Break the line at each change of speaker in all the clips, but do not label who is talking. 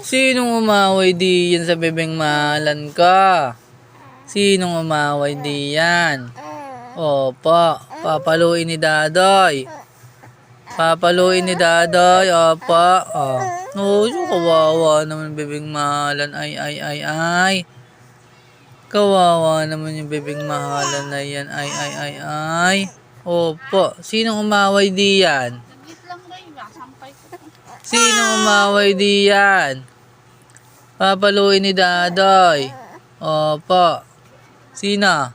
Sinong umaway diyan sa bebeng mahalan ka? Sinong umaway diyan? Opo, papaluin ni Dadoy. Papaluin ni Dadoy, opo. Oh, yung kawawa naman bebeng mahalan. Ay. Kawawa naman yung bebeng mahalan na yan. Ay. Opo, sinong umaway diyan? Sinong umaway diyan? Papaluin ni Dadoy. Opo. Sino?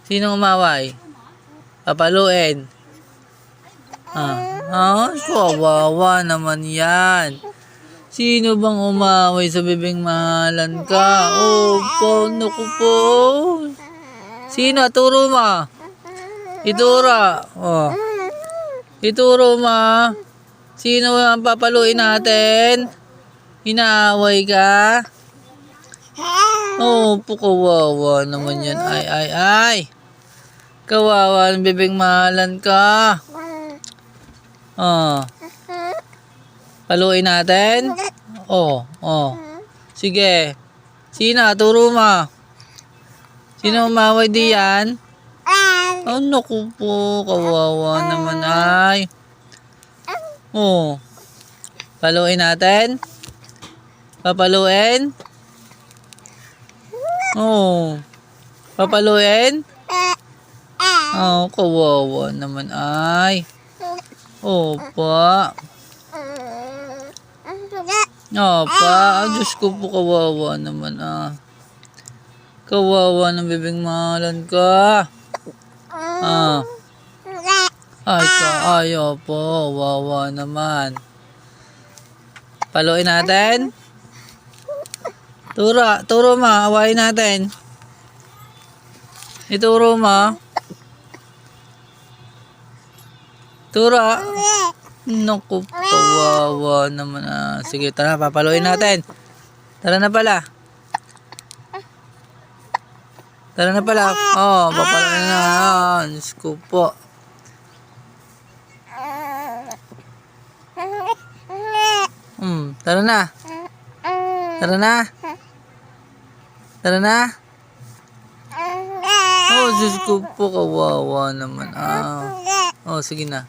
Sinong umaway? Papaluin. Kawawa naman yan. Sino bang umaway sa bebeng mahalan ka? Opo, naku po. Sino? Turo mo. Ituro. Ituro mo. Sino ang papaluin natin? Inaaway ka? Opo, kawawa naman yan. Ay. Kawawa ng bebeng mahalan ka. Paluin natin? Sige. Sino? Turo mo. Sino umaway diyan? Naku po. Kawawa naman ay. Paluin natin? Papaluin? Papaluin? Kawawa naman ay. Opa. Diyos ko po, kawawa naman Kawawa ng bebeng mahalan ka. Opo, wawa naman. Paluin natin? Turo mo, awayin natin. Ituro mo. Turo. Naku, kawawa naman Sige, tara, papaluin natin. Tara na pala. Papaluin na. Diyos ko po. Tara na. Diyos ko po, kawawa naman sige na.